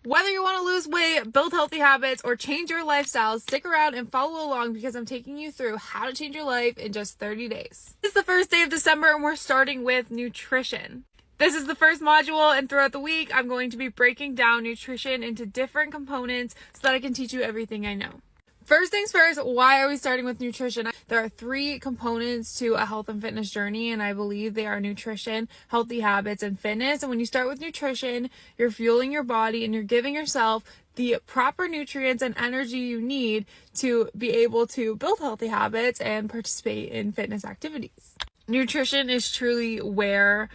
Whether you want to lose weight, build healthy habits, or change your lifestyle, stick around and follow along because I'm taking you through how to change your life in just 30 days. It's the first day of December and we're starting with nutrition. This is the first module, and throughout the week, I'm going to be breaking down nutrition into different components so that I can teach you everything I know. First things first, why are we starting with nutrition? There are 3 components to a health and fitness journey, and I believe they are nutrition, healthy habits, and fitness. And when you start with nutrition, you're fueling your body and you're giving yourself the proper nutrients and energy you need to be able to build healthy habits and participate in fitness activities. Nutrition is truly where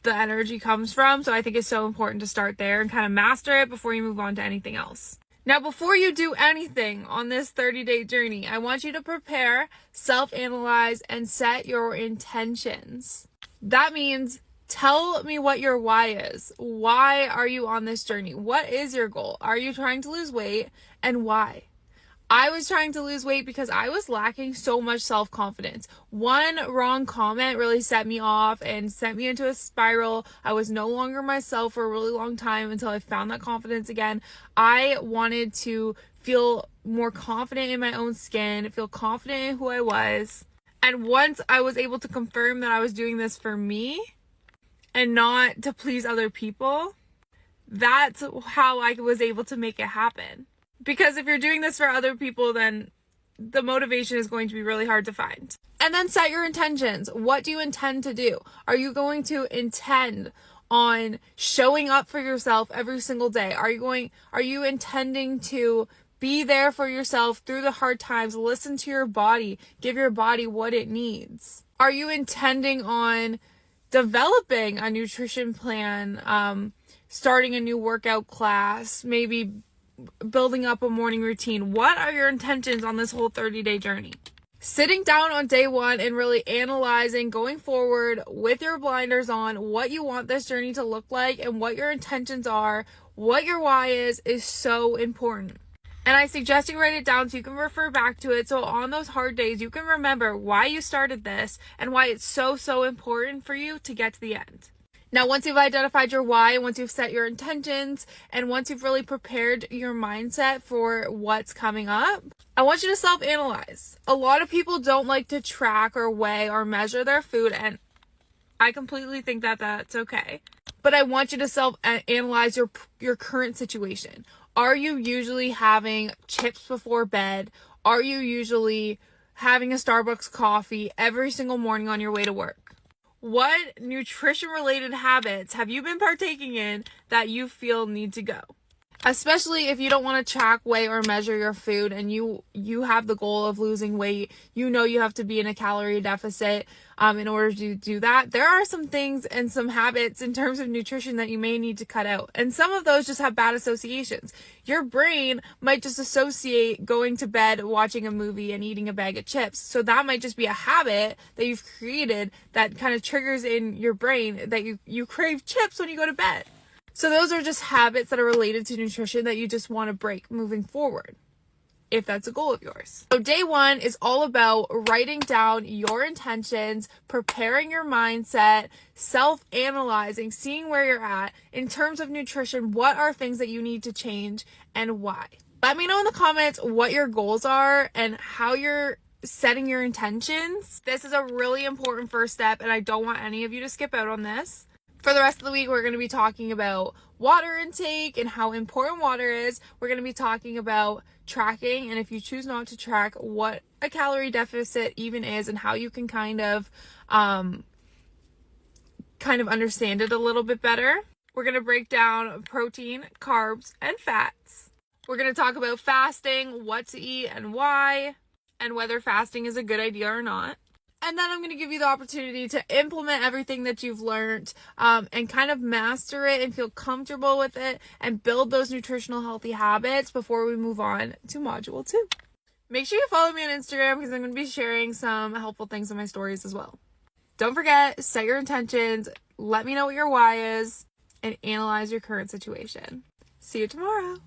the energy comes from, so I think it's so important to start there and kind of master it before you move on to anything else. Now, before you do anything on this 30-day journey, I want you to prepare, self-analyze, and set your intentions. That means tell me what your why is. Why are you on this journey? What is your goal? Are you trying to lose weight, and why? I was trying to lose weight because I was lacking so much self-confidence. One wrong comment really set me off and sent me into a spiral. I was no longer myself for a really long time until I found that confidence again. I wanted to feel more confident in my own skin, feel confident in who I was. And once I was able to confirm that I was doing this for me and not to please other people, that's how I was able to make it happen. Because if you're doing this for other people, then the motivation is going to be really hard to find. And then set your intentions. What do you intend to do? Are you going to intend on showing up for yourself every single day? Are you intending to be there for yourself through the hard times? Listen to your body. Give your body what it needs. Are you intending on developing a nutrition plan, starting a new workout class, maybe building up a morning routine? What are your intentions on this whole 30-day journey? Sitting down on day 1 and really analyzing, going forward with your blinders on, what you want this journey to look like and what your intentions are, what your why is so important. And I suggest you write it down so you can refer back to it. So on those hard days, you can remember why you started this and why it's so important for you to get to the end. Now, once you've identified your why, once you've set your intentions, and once you've really prepared your mindset for what's coming up, I want you to self-analyze. A lot of people don't like to track or weigh or measure their food, and I completely think that that's okay. But I want you to self-analyze your current situation. Are you usually having chips before bed? Are you usually having a Starbucks coffee every single morning on your way to work? What nutrition-related habits have you been partaking in that you feel need to go? Especially if you don't want to track, weigh, or measure your food and you have the goal of losing weight, you know you have to be in a calorie deficit in order to do that. There are some things and some habits in terms of nutrition that you may need to cut out. And some of those just have bad associations. Your brain might just associate going to bed, watching a movie, and eating a bag of chips. So that might just be a habit that you've created that kind of triggers in your brain that you crave chips when you go to bed. So those are just habits that are related to nutrition that you just want to break moving forward, if that's a goal of yours. So day 1 is all about writing down your intentions, preparing your mindset, self-analyzing, seeing where you're at in terms of nutrition. What are things that you need to change and why? Let me know in the comments what your goals are and how you're setting your intentions. This is a really important first step, and I don't want any of you to skip out on this. For the rest of the week, we're going to be talking about water intake and how important water is. We're going to be talking about tracking, and if you choose not to track, what a calorie deficit even is and how you can kind of understand it a little bit better. We're going to break down protein, carbs, and fats. We're going to talk about fasting, what to eat and why, and whether fasting is a good idea or not. And then I'm going to give you the opportunity to implement everything that you've learned and kind of master it and feel comfortable with it and build those nutritional healthy habits before we move on to module 2. Make sure you follow me on Instagram because I'm going to be sharing some helpful things in my stories as well. Don't forget, set your intentions, let me know what your why is, and analyze your current situation. See you tomorrow.